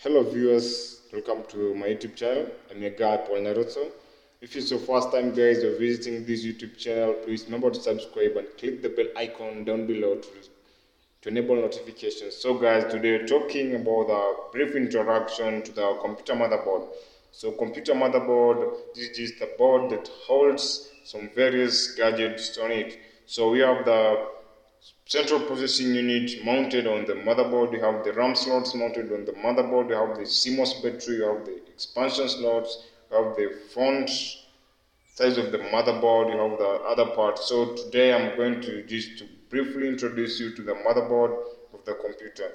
Hello viewers, welcome to my YouTube channel. I'm your guy Paul Naruto. If it's your first time guys you're visiting this YouTube channel, please remember to subscribe and click the bell icon down below to enable notifications. So guys, today we're talking about a brief introduction to the computer motherboard. So computer motherboard, this is the board that holds some various gadgets on it. So we have the central processing unit mounted on the motherboard, you have the RAM slots mounted on the motherboard, you have the CMOS battery, you have the expansion slots, you have the front size of the motherboard, you have the other part. So today I'm going to just briefly introduce you to the motherboard of the computer.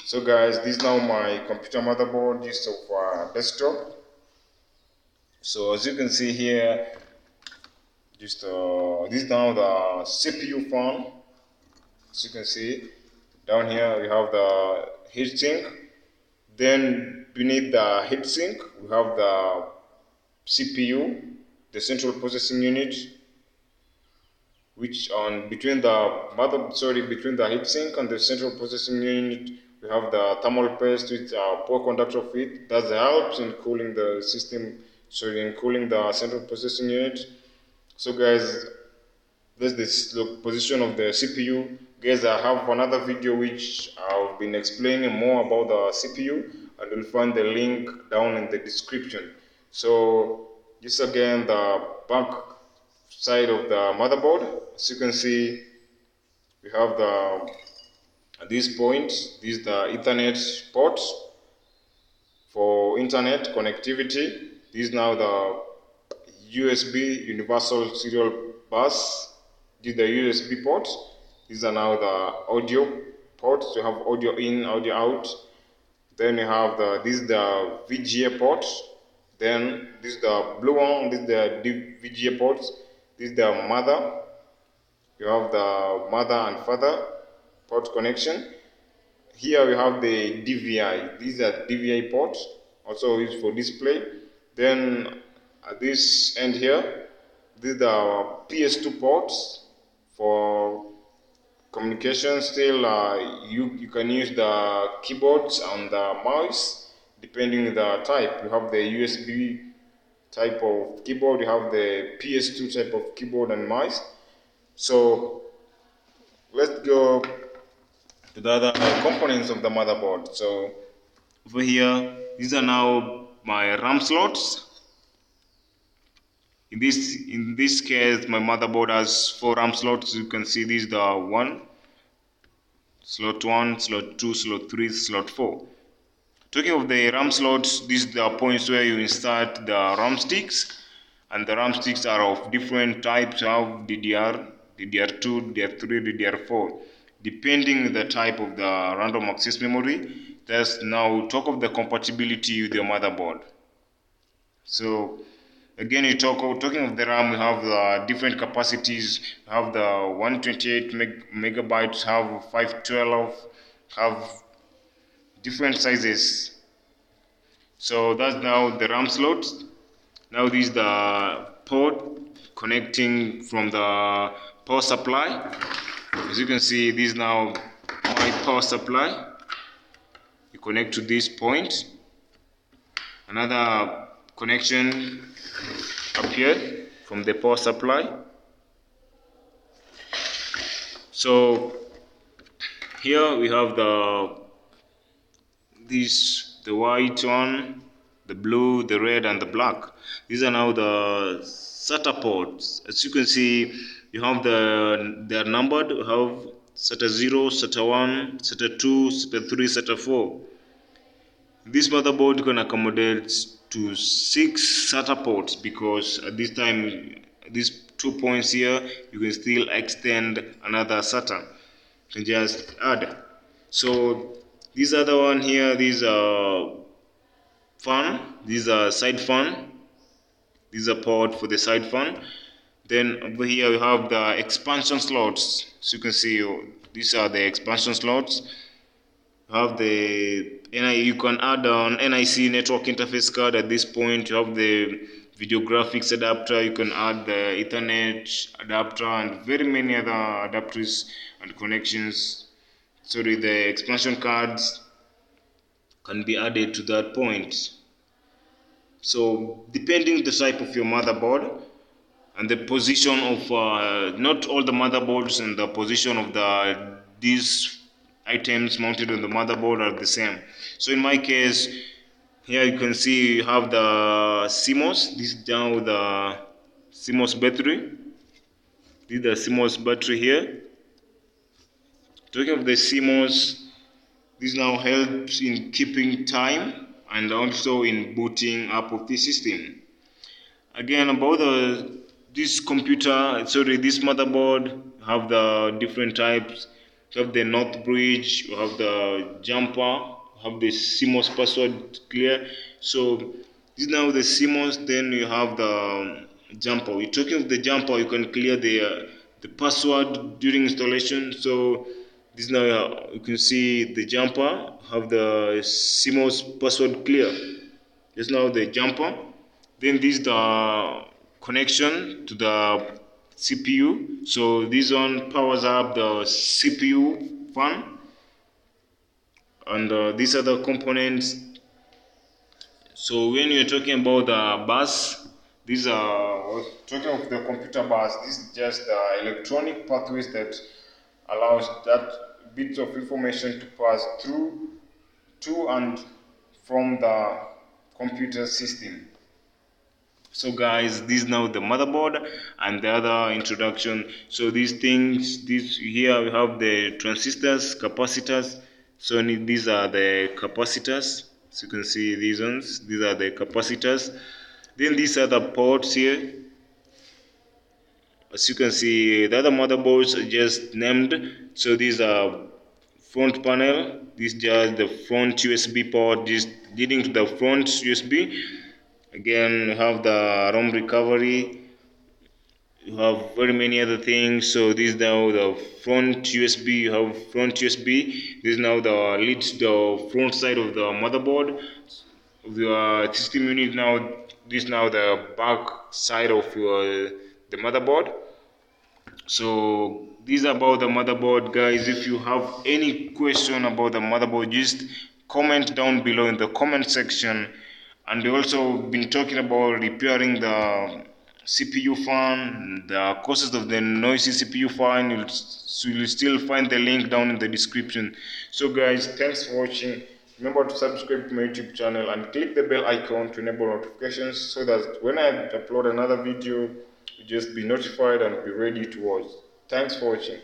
So guys, this is now my computer motherboard, just of desktop. So as you can see here, this is now the CPU fan. As you can see, down here we have the heatsink. Then beneath the heatsink, we have the CPU, the central processing unit, which on between the heatsink and the central processing unit, we have the thermal paste, which are poor conductor of heat. That helps in cooling the system, in cooling the central processing unit. So guys, this is the position of the CPU. Guys, I have another video which I've been explaining more about the CPU, and you'll find the link down in the description. So this again the back side of the motherboard. As you can see, we have this point. This is the Ethernet port for internet connectivity. This is now the USB universal serial bus. This is the USB port. These are now the audio ports. You have audio in, audio out. Then you have this is the VGA port. Then this is the blue one. This is the VGA ports. This is the mother. You have the mother and father port connection. Here we have the DVI. These are DVI ports, also used for display. Then at this end here, these are the PS2 ports for communication. Still, you can use the keyboards and the mouse depending the type. You have the USB type of keyboard, you have the PS2 type of keyboard and mouse. So let's go to the other components of the motherboard. So over here, these are now my RAM slots. In this case, my motherboard has 4 RAM slots. You can see these the slot 1, slot 2, slot 3, slot 4. Talking of the RAM slots, these are the points where you insert the RAM sticks, and the RAM sticks are of different types. You have DDR, DDR2, DDR3, DDR4. Depending the type of the random access memory, let's now talk of the compatibility with your motherboard. So again, talking of the RAM, we have the different capacities. We have the 128 megabytes, have 512, have different sizes. So that's now the RAM slots. Now this is the port connecting from the power supply. As you can see, this is now my power supply. You connect to this point. Another connection up here from the power supply. So here we have the white one, the blue, the red, and the black. These are now the SATA ports. As you can see, you have they are numbered. You have SATA 0, SATA 1, SATA 2, SATA 3, SATA 4. This motherboard can accommodate to 6 SATA ports, because at this time, these 2 points here, you can still extend another SATA. You can just add. So this other one here, these are fan. These are side fan. These are port for the side fan. Then over here we have the expansion slots. So you can see these are the expansion slots. You have the you can add an NIC network interface card at this point. You have the video graphics adapter. You can add the Ethernet adapter and very many other adapters and connections. Sorry, the expansion cards can be added to that point. So depending the type of your motherboard and the position of not all the motherboards and the position of these items mounted on the motherboard are the same. So in my case, here you can see you have the CMOS. This is now the CMOS battery. This is the CMOS battery here. Talking of the CMOS, this now helps in keeping time and also in booting up of the system. Again, about this motherboard, have the different types. You have the North Bridge, you have the jumper, you have the CMOS password clear. So this is now the CMOS, then you have the jumper. We're talking of the jumper, you can clear the password during installation. So this now you can see the jumper, have the CMOS password clear. This now the jumper. Then this the connection to the CPU. So this one powers up the CPU fan, and these are the components. So when you're talking about the bus, these are talking of the computer bus. This is just the electronic pathways that allows that bits of information to pass through to and from the computer system. So guys, this is now the motherboard and the other introduction. So these things, this here we have the transistors, capacitors. So these are the capacitors. So you can see these ones. These are the capacitors. Then these are the ports here. As you can see, the other motherboards are just named. So these are front panel. This is just the front USB port, just leading to the front USB. Again, you have the ROM recovery. You have very many other things. So this is now the front USB. You have front USB. This is now the front side of the motherboard of your system unit. Now this is now the back side of the motherboard. So this is about the motherboard, guys. If you have any question about the motherboard, just comment down below in the comment section. And we also been talking about repairing the CPU fan, the causes of the noisy CPU fan. You'll still find the link down in the description. So guys, thanks for watching. Remember to subscribe to my YouTube channel and click the bell icon to enable notifications so that when I upload another video, you just be notified and be ready to watch. Thanks for watching.